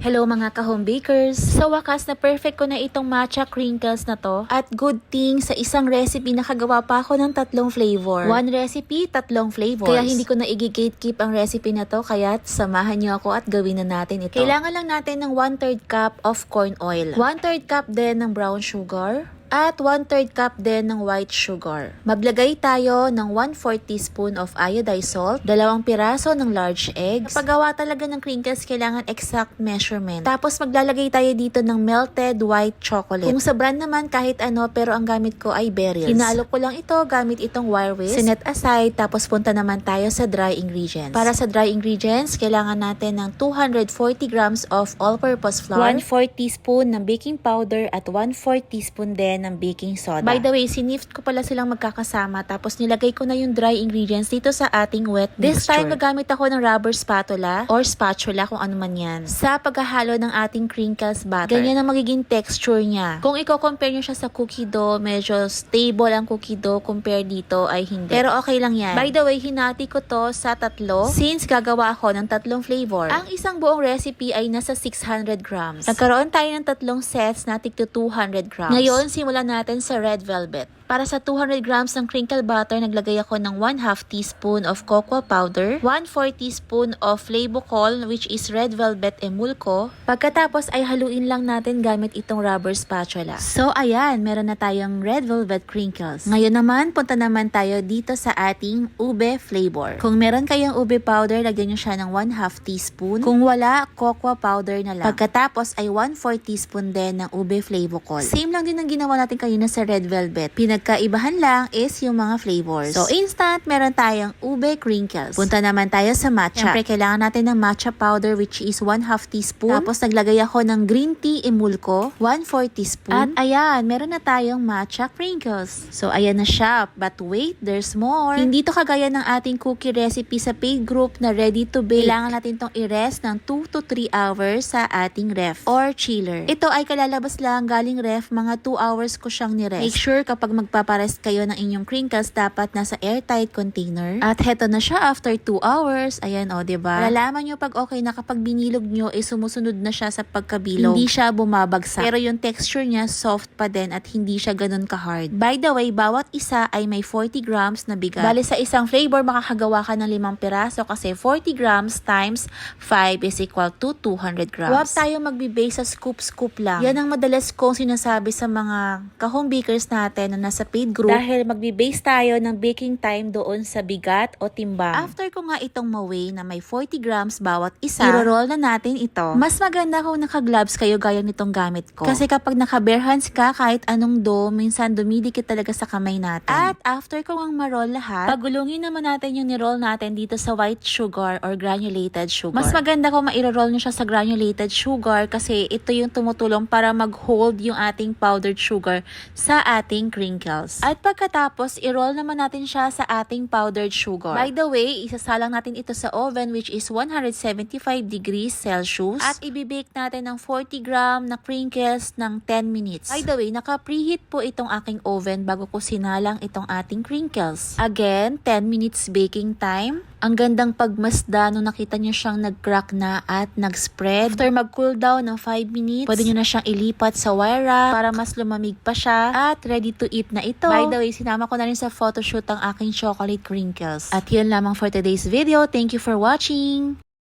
Hello mga ka-home bakers! Sa wakas na perfect ko na itong matcha crinkles na to. At good thing, sa isang recipe nakagawa pa ako ng 3 flavor. One recipe, 3 flavors. Kaya hindi ko na i-gatekeep ang recipe na to, kaya samahan niyo ako at gawin na natin ito. Kailangan lang natin ng 1/3 cup of corn oil. 1/3 cup din ng brown sugar. At 1/3 cup din ng white sugar. Maglagay tayo ng 1/4 teaspoon of iodized salt, 2 piraso ng large eggs. Sa paggawa talaga ng crinkles, kailangan exact measurement. Tapos maglalagay tayo dito ng melted white chocolate. Kung sa brand naman, kahit ano, pero ang gamit ko ay Berils. Hinalo ko lang ito gamit itong wire whisk. Sinet aside, tapos punta naman tayo sa dry ingredients. Para sa dry ingredients, kailangan natin ng 240 grams of all-purpose flour, 1/4 teaspoon ng baking powder, at 1/4 teaspoon din ng baking soda. By the way, sinift ko pala silang magkakasama, tapos nilagay ko na yung dry ingredients dito sa ating wet mixture. This time, gagamit ako ng rubber spatula or spatula kung ano man yan sa paghahalo ng ating crinkles batter. Ganyan ang magiging texture niya. Kung i-compare nyo siya sa cookie dough, medyo stable ang cookie dough compare dito ay hindi. Pero okay lang yan. By the way, hinati ko to sa 3 since gagawa ako ng 3 flavor. Ang isang buong recipe ay nasa 600 grams. Nagkaroon tayo ng 3 sets na tig to 200 grams. Ngayon, simulan natin sa red velvet. Para sa 200 grams ng crinkle butter, naglagay ako ng 1/2 teaspoon of cocoa powder, 1/4 teaspoon of flavocol, which is red velvet emulco. Pagkatapos ay haluin lang natin gamit itong rubber spatula. So ayan, meron na tayong red velvet crinkles. Ngayon naman, punta naman tayo dito sa ating ube flavor. Kung meron kayong ube powder, lagyan nyo siya ng 1/2 teaspoon. Kung wala, cocoa powder na lang. Pagkatapos ay 1/4 teaspoon din ng ube flavocol. Same lang din ang ginawa natin kanina sa red velvet. Pinagkaibahan lang is yung mga flavors. So, instant, meron tayong ube crinkles. Punta naman tayo sa matcha. Siyempre, kailangan natin ng matcha powder, which is 1/2 teaspoon. Tapos, naglagay ako ng green tea emulco, 1/4 teaspoon. At ayan, meron na tayong matcha crinkles. So, ayan na siya. But wait, there's more. Hindi to kagaya ng ating cookie recipe sa paid group na ready to bake. Kailangan natin tong i-rest ng 2 to 3 hours sa ating ref or chiller. Ito ay kalalabas lang galing ref, mga 2 hours ko siyang ni-rest. Make sure kapag magpaparest kayo ng inyong crinkles, dapat nasa airtight container. At heto na siya after 2 hours. Ayan o, diba? Malalaman nyo pag okay na kapag binilog nyo, sumusunod na siya sa pagkabilog. Hindi siya bumabagsak. Pero yung texture niya, soft pa din at hindi siya ganun ka-hard. By the way, bawat isa ay may 40 grams na bigat. Bale sa isang flavor, makakagawa ka ng 5 piraso kasi 40 grams times 5 is equal to 200 grams. Huwag tayo magbe-base sa scoop-scoop lang. Yan ang madalas kong sinasabi sa mga ka-home bakers natin na nasa paid group dahil magbe-base tayo ng baking time doon sa bigat o timbang. After ko nga itong ma-weigh na may 40 grams bawat isa, i-roll na natin ito. Mas maganda kung naka-gloves kayo gaya nitong gamit ko. Kasi kapag naka-bare hands ka, kahit anong dough, minsan dumidikit talaga sa kamay natin. At after ko ang ma-roll lahat, pagulungin naman natin yung ni-roll natin dito sa white sugar or granulated sugar. Mas maganda kung ma-roll nyo siya sa granulated sugar kasi ito yung tumutulong para mag-hold yung ating powdered sugar sa ating crinkles. At pagkatapos, i-roll naman natin siya sa ating powdered sugar. By the way, isasalang natin ito sa oven which is 175 degrees Celsius at ibibake natin ng 40 gram na crinkles ng 10 minutes. By the way, naka-preheat po itong aking oven bago ko sinalang itong ating crinkles. Again, 10 minutes baking time. Ang gandang pagmasda nung nakita nyo siyang nag-crack na at nag-spread. After mag-cool down ng 5 minutes, pwede nyo na siyang ilipat sa wire wrap para mas lumamig pa siya at ready to eat na ito. By the way, sinama ko na rin sa photoshoot ang aking chocolate crinkles. At yun lamang for today's video. Thank you for watching!